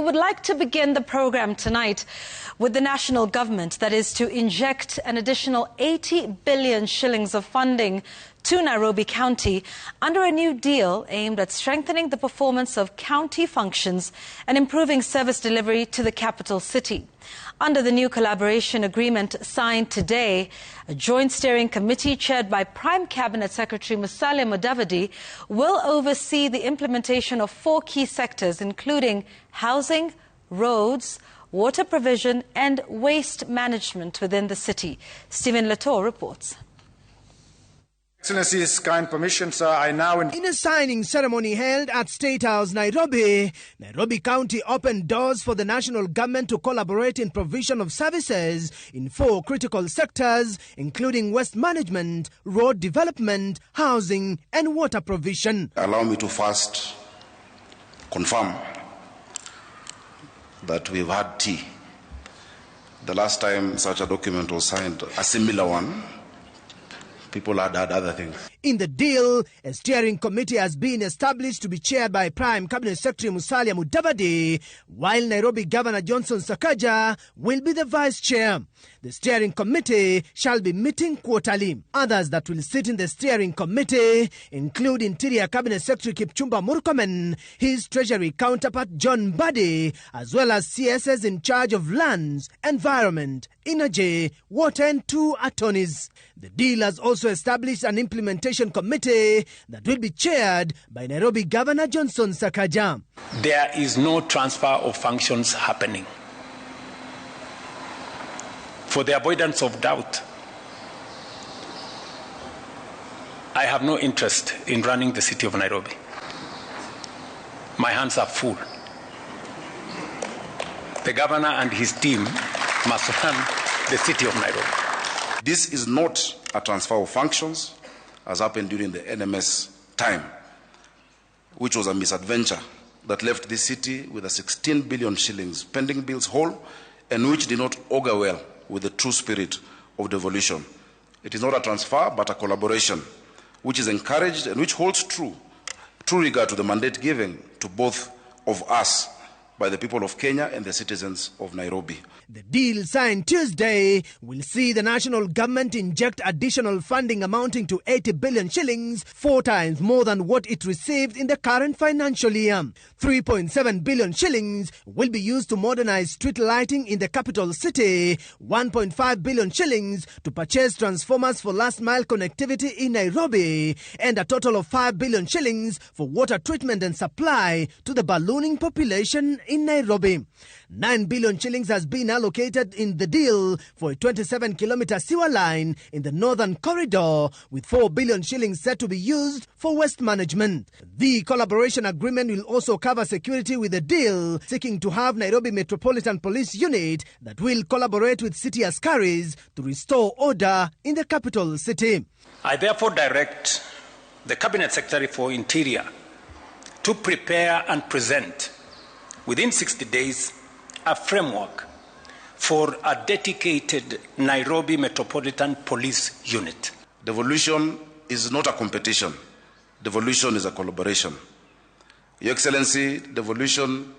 would like to begin the program tonight with the national government that is to inject an additional 80 billion shillings of funding to Nairobi County under a new deal aimed at strengthening the performance of county functions and improving service delivery to the capital city. Under the new collaboration agreement signed today, a joint steering committee chaired by Prime Cabinet Secretary Musalia Mudavadi will oversee the implementation of 4 key sectors, including housing, roads, water provision and waste management within the city. Stephen Leto reports. Excellency's kind permission, sir, I now... In a signing ceremony held at State House, Nairobi, Nairobi County opened doors for the national government to collaborate in provision of services in 4 critical sectors, including waste management, road development, housing and water provision. Allow me to first confirm that we've had tea. The last time such a document was signed, a similar one, people had other things. In the deal, a steering committee has been established to be chaired by Prime Cabinet Secretary Musalia Mudavadi, while Nairobi Governor Johnson Sakaja will be the vice chair. The steering committee shall be meeting quarterly. Others that will sit in the steering committee include Interior Cabinet Secretary Kipchumba Murkomen, his Treasury counterpart John Mbadi, as well as CSs in charge of lands, environment, energy, water and 2 attorneys. The deal has also established an implementation committee that will be chaired by Nairobi Governor Johnson Sakaja. There is no transfer of functions happening. For the avoidance of doubt, I have no interest in running the city of Nairobi. My hands are full. The governor and his team must run the city of Nairobi. This is not a transfer of functions, as happened during the NMS time, which was a misadventure that left this city with a 16 billion shillings pending bills whole, and which did not augur well with the true spirit of devolution. It is not a transfer, but a collaboration, which is encouraged and which holds true regard to the mandate given to both of us by the people of Kenya and the citizens of Nairobi. The deal signed Tuesday will see the national government inject additional funding amounting to 80 billion shillings, 4 times more than what it received in the current financial year. 3.7 billion shillings will be used to modernize street lighting in the capital city, 1.5 billion shillings to purchase transformers for last mile connectivity in Nairobi, and a total of 5 billion shillings for water treatment and supply to the ballooning population in Nairobi. 9 billion shillings has been allocated in the deal for a 27-kilometer sewer line in the northern corridor, with 4 billion shillings set to be used for waste management. The collaboration agreement will also cover security, with the deal seeking to have Nairobi Metropolitan Police Unit that will collaborate with city askaris to restore order in the capital city. I therefore direct the Cabinet Secretary for Interior to prepare and present within 60 days a framework for a dedicated Nairobi Metropolitan Police Unit. Devolution is not a competition. Devolution is a collaboration. Your Excellency, devolution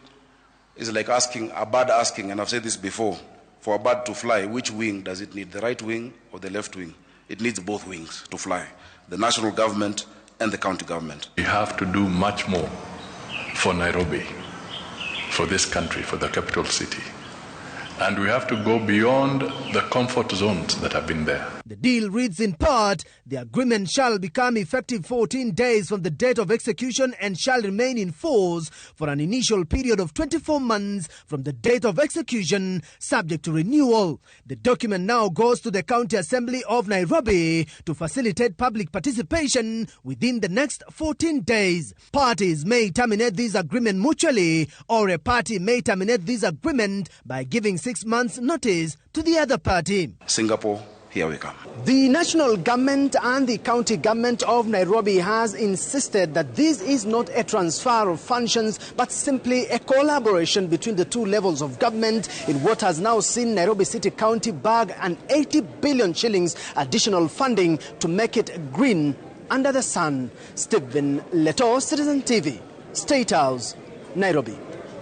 is like asking a bird asking, and I've said this before, for a bird to fly, which wing does it need, the right wing or the left wing? It needs both wings to fly, the national government and the county government. We have to do much more for Nairobi, for this country, for the capital city. And we have to go beyond the comfort zones that have been there. The deal reads in part, the agreement shall become effective 14 days from the date of execution and shall remain in force for an initial period of 24 months from the date of execution, subject to renewal. The document now goes to the County Assembly of Nairobi to facilitate public participation within the next 14 days. Parties may terminate this agreement mutually, or a party may terminate this agreement by giving 6 months' notice to the other party. Singapore, here we come. The national government and the county government of Nairobi has insisted that this is not a transfer of functions, but simply a collaboration between the 2 levels of government in what has now seen Nairobi City County bag an 80 billion shillings additional funding to make it green under the sun. Stephen Leto, Citizen TV, State House, Nairobi.